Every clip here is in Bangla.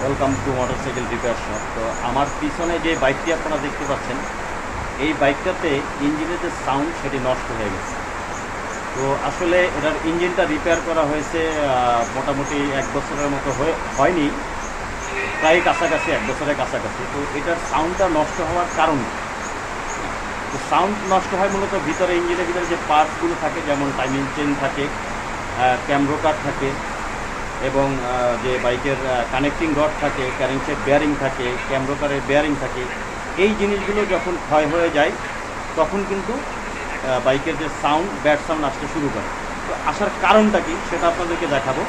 Welcome to motorcycle repair shop. তো আমার পিছনে যে বাইকটি আপনারা দেখতে পাচ্ছেন, এই বাইকটাতে ইঞ্জিনের যে সাউন্ড সেটি নষ্ট হয়ে গেছে। তো আসলে এটার ইঞ্জিনটা রিপেয়ার করা হয়েছে মোটামুটি 1 বছরের মতো হয়নি, প্রায় কাছাকাছি 1 বছরের কাছাকাছি। তো এটার সাউন্ডটা নষ্ট হওয়ার কারণ, তো সাউন্ড নষ্ট হয় মূলত ভিতরে, ইঞ্জিনের ভিতরে যে পার্টসগুলো থাকে, যেমন টাইমিং চেন থাকে, ক্যামরোকার থাকে, এবং যে বাইকের কানেক্টিং রড থাকে, ক্যারেন্সের বেয়ারিং থাকে, ক্যামরোকারের বেয়ারিং থাকে। এই জিনিসগুলো যখন ক্ষয় হয়ে যায় তখন কিন্তু বাইকের যে সাউন্ড, ব্যাড সাউন্ড আসতে শুরু করে। তো আসার কারণটা কি সেটা আপনাদেরকে দেখাবো।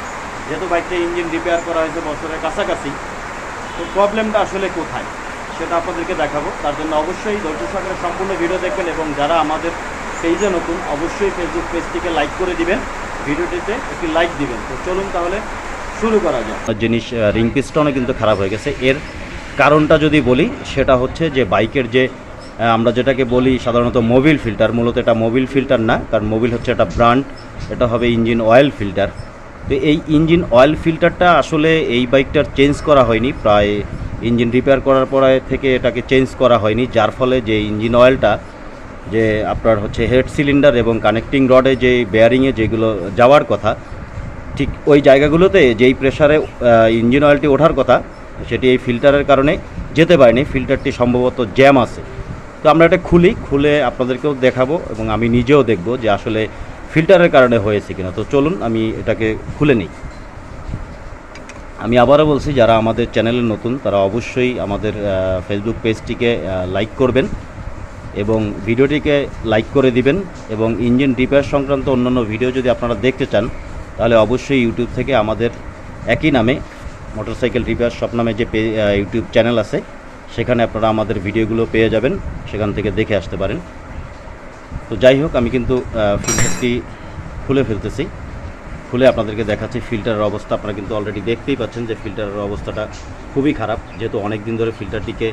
যেহেতু বাইকটা ইঞ্জিন রিপেয়ার করা হয়েছে বছরের কাছাকাছি, তো প্রবলেমটা আসলে কোথায় সেটা আপনাদেরকে দেখাবো। তার জন্য অবশ্যই ধৈর্য সহকারে সম্পূর্ণ ভিডিও দেখবেন, এবং যারা আমাদের পেজে নতুন অবশ্যই ফেসবুক পেজটিকে লাইক করে দিবেন, ভিডিওটিতে একটি লাইক দিবেন। তো চলুন তাহলে শুরু করা যায়। জিনিস রিং পিস্টনও কিন্তু খারাপ হয়ে গেছে। এর কারণটা যদি বলি, সেটা হচ্ছে যে বাইকের যে আমরা যেটাকে বলি সাধারণত মোবিল ফিল্টার, মূলত এটা মোবিল ফিল্টার না, কারণ মোবিল হচ্ছে একটা ব্র্যান্ড, এটা হবে ইঞ্জিন অয়েল ফিল্টার। তো এই ইঞ্জিন অয়েল ফিল্টারটা আসলে এই বাইকটার চেঞ্জ করা হয়নি, প্রায় ইঞ্জিন রিপেয়ার করার পরে থেকে এটাকে চেঞ্জ করা হয়নি, যার ফলে যে ইঞ্জিন অয়েলটা যে আপনার হচ্ছে হেড সিলিন্ডার এবং কানেক্টিং রডে যে বেয়ারিংয়ে যেগুলো যাওয়ার কথা, ঠিক ওই জায়গাগুলোতে যেই প্রেসারে ইঞ্জিন অয়েলটি ওঠার কথা, সেটি এই ফিল্টারের কারণে যেতে পারেনি। ফিল্টারটি সম্ভবত জ্যাম আছে। তো আমরা এটা খুলে আপনাদেরকেও দেখাবো, এবং আমি নিজেও দেখব যে আসলে ফিল্টারের কারণে হয়েছে কিনা। তো চলুন আমি এটাকে খুলে নিই। আমি আবারও বলছি, যারা আমাদের চ্যানেলে নতুন তারা অবশ্যই আমাদের ফেসবুক পেজটিকে লাইক করবেন এবং ভিডিওটিকে লাইক করে দিবেন, এবং ইঞ্জিন রিপেয়ার সংক্রান্ত অন্যান্য ভিডিও যদি আপনারা দেখতে চান তাহলে অবশ্যই ইউটিউব থেকে আমাদের একই নামে মোটরসাইকেল রিপেয়ার শপ নামে যে ইউটিউব চ্যানেল আছে, সেখানে আপনারা আমাদের ভিডিওগুলো পেয়ে যাবেন, সেখান থেকে দেখে আসতে পারেন। তো যাই হোক, আমি কিন্তু ফিল্টারটি খুলে ফেলতেছি, খুলে আপনাদেরকে দেখাচ্ছি ফিল্টারের অবস্থা। আপনারা কিন্তু অলরেডি দেখতেই পাচ্ছেন যে ফিল্টারের অবস্থাটা খুবই খারাপ, যেহেতু অনেক দিন ধরে ফিল্টারটিকে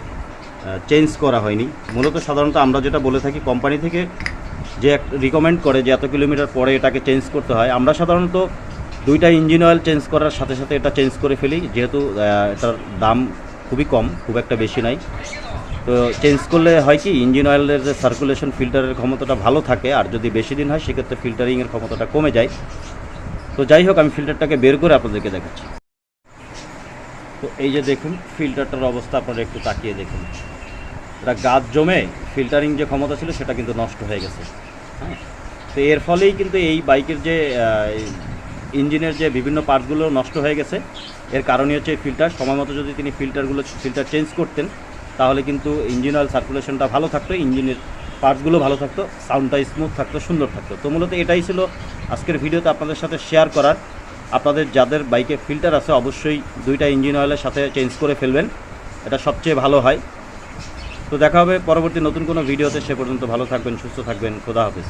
চেঞ্জ করা হয়নি। মূলত সাধারণত আমরা যেটা বলে থাকি, কোম্পানি থেকে যে রিকমেন্ড করে যে এত কিলোমিটার পরে এটাকে চেঞ্জ করতে হয়, আমরা সাধারণত 2টা ইঞ্জিন অয়েল চেঞ্জ করার সাথে সাথে এটা চেঞ্জ করে ফেলি, যেহেতু এটার দাম খুবই কম, খুব একটা বেশি নাই। তো চেঞ্জ করলে হয় কি, ইঞ্জিন অয়েলের যে সার্কুলেশন, ফিল্টারের ক্ষমতাটা ভালো থাকে, আর যদি বেশি দিন হয় সেক্ষেত্রে ফিল্টারিংয়ের ক্ষমতাটা কমে যায়। তো যাই হোক, আমি ফিল্টারটাকে বের করে আপনাদেরকে দেখাচ্ছি। তো এই যে দেখুন ফিল্টারটার অবস্থা, আপনারা একটু তাকিয়ে দেখুন। এটা গাছ জমে ফিল্টারিং যে ক্ষমতা ছিল সেটা কিন্তু নষ্ট হয়ে গেছে। হ্যাঁ, তো এর ফলেই কিন্তু এই বাইকের যে ইঞ্জিনের যে বিভিন্ন পার্টগুলো নষ্ট হয়ে গেছে, এর কারণই হচ্ছে ফিল্টার। সময় মতো যদি তিনি ফিল্টার চেঞ্জ করতেন, তাহলে কিন্তু ইঞ্জিন অয়েল সার্কুলেশনটা ভালো থাকতো, ইঞ্জিনের পার্টসগুলো ভালো থাকতো, সাউন্ডটা স্মুথ থাকতো, সুন্দর থাকতো। তো মূলত এটাই ছিল আজকের ভিডিওতে আপনাদের সাথে শেয়ার করার। আপনাদের যাদের বাইকে ফিল্টার আছে অবশ্যই 2টা ইঞ্জিন অয়েলের সাথে চেঞ্জ করে ফেলবেন, এটা সবচেয়ে ভালো হয়। তো দেখা হবে পরবর্তী নতুন কোনো ভিডিওতে। সে পর্যন্ত ভালো থাকবেন, সুস্থ থাকবেন। খোদা হাফেজ।